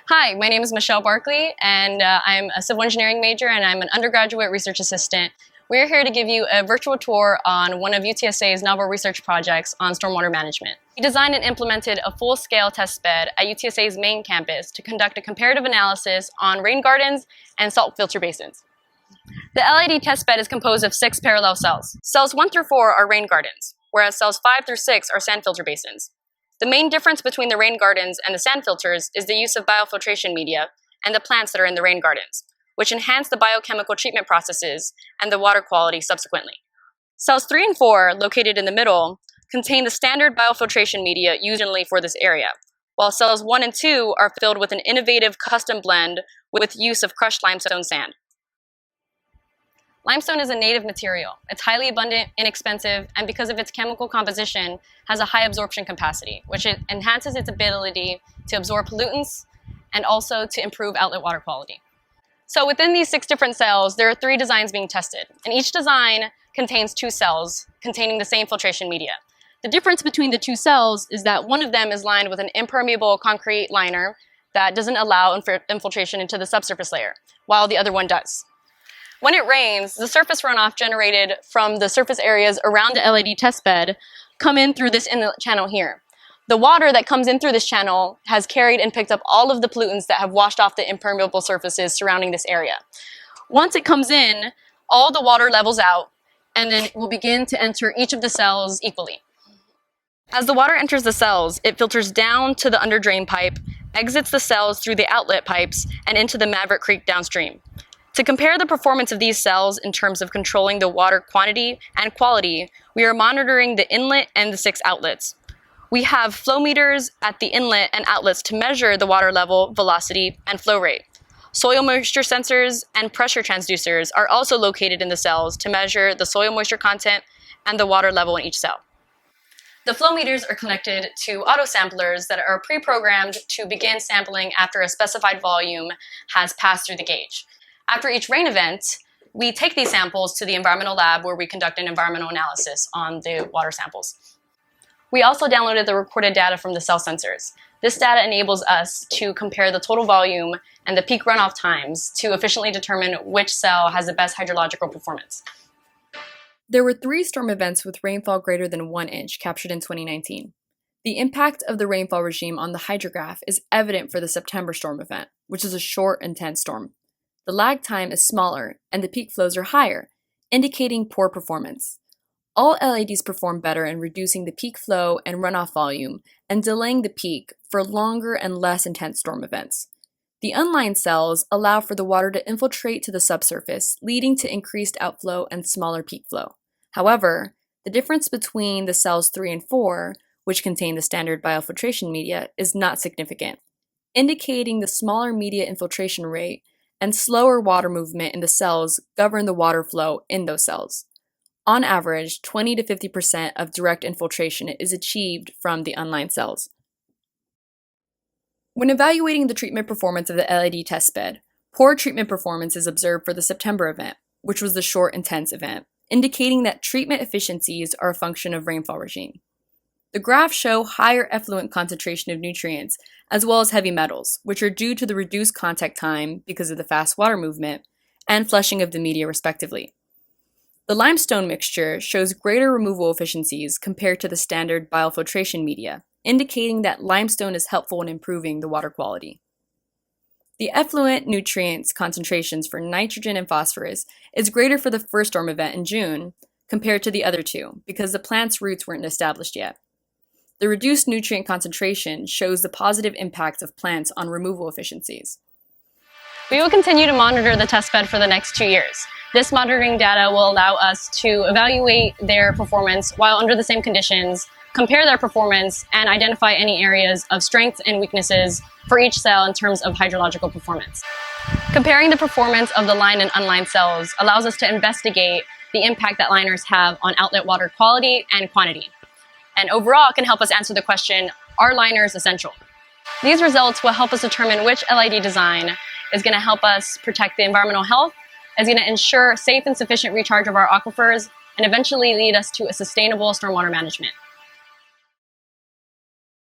Hi, my name is Michelle Barkley, and I'm a civil engineering major, and I'm an undergraduate research assistant. We're here to give you a virtual tour on one of UTSA's novel research projects on stormwater management. We designed and implemented a full-scale test bed at UTSA's main campus to conduct a comparative analysis on rain gardens and salt filter basins. The LID test bed is composed of 6 parallel cells. Cells 1 through 4 are rain gardens, whereas cells 5 through 6 are sand filter basins. The main difference between the rain gardens and the sand filters is the use of biofiltration media and the plants that are in the rain gardens, which enhance the biochemical treatment processes and the water quality subsequently. Cells 3 and 4, located in the middle, contain the standard biofiltration media used generally for this area, while cells 1 and 2 are filled with an innovative custom blend with use of crushed limestone sand. Limestone is a native material. It's highly abundant, inexpensive, and because of its chemical composition, has a high absorption capacity, which enhances its ability to absorb pollutants and also to improve outlet water quality. So within these 6 different cells, there are 3 designs being tested, and each design contains 2 cells containing the same filtration media. The difference between the 2 cells is that one of them is lined with an impermeable concrete liner that doesn't allow infiltration into the subsurface layer, while the other one does. When it rains, the surface runoff generated from the surface areas around the LID test bed come in through this inlet channel here. The water that comes in through this channel has carried and picked up all of the pollutants that have washed off the impermeable surfaces surrounding this area. Once it comes in, all the water levels out, and then it will begin to enter each of the cells equally. As the water enters the cells, it filters down to the under drain pipe, exits the cells through the outlet pipes, and into the Maverick Creek downstream. To compare the performance of these cells in terms of controlling the water quantity and quality, we are monitoring the inlet and the 6 outlets. We have flow meters at the inlet and outlets to measure the water level, velocity, and flow rate. Soil moisture sensors and pressure transducers are also located in the cells to measure the soil moisture content and the water level in each cell. The flow meters are connected to auto samplers that are pre-programmed to begin sampling after a specified volume has passed through the gauge. After each rain event, we take these samples to the environmental lab where we conduct an environmental analysis on the water samples. We also downloaded the recorded data from the cell sensors. This data enables us to compare the total volume and the peak runoff times to efficiently determine which cell has the best hydrological performance. There were 3 storm events with rainfall greater than 1 inch captured in 2019. The impact of the rainfall regime on the hydrograph is evident for the September storm event, which is a short, intense storm. The lag time is smaller, and the peak flows are higher, indicating poor performance. All LIDs perform better in reducing the peak flow and runoff volume and delaying the peak for longer and less intense storm events. The unlined cells allow for the water to infiltrate to the subsurface, leading to increased outflow and smaller peak flow. However, the difference between the cells 3 and 4, which contain the standard biofiltration media, is not significant, indicating the smaller media infiltration rate and slower water movement in the cells govern the water flow in those cells. On average, 20 to 50% of direct infiltration is achieved from the unlined cells. When evaluating the treatment performance of the LID test bed, poor treatment performance is observed for the September event, which was the short, intense event, indicating that treatment efficiencies are a function of rainfall regime. The graphs show higher effluent concentration of nutrients, as well as heavy metals, which are due to the reduced contact time because of the fast water movement and flushing of the media respectively. The limestone mixture shows greater removal efficiencies compared to the standard biofiltration media, indicating that limestone is helpful in improving the water quality. The effluent nutrients concentrations for nitrogen and phosphorus is greater for the first storm event in June compared to the other 2 because the plant's roots weren't established yet. The reduced nutrient concentration shows the positive impact of plants on removal efficiencies. We will continue to monitor the test bed for the next 2 years. This monitoring data will allow us to evaluate their performance while under the same conditions, compare their performance, and identify any areas of strengths and weaknesses for each cell in terms of hydrological performance. Comparing the performance of the lined and unlined cells allows us to investigate the impact that liners have on outlet water quality and quantity, and overall can help us answer the question, are liners essential? These results will help us determine which LID design is going to help us protect the environmental health, is going to ensure safe and sufficient recharge of our aquifers, and eventually lead us to a sustainable stormwater management.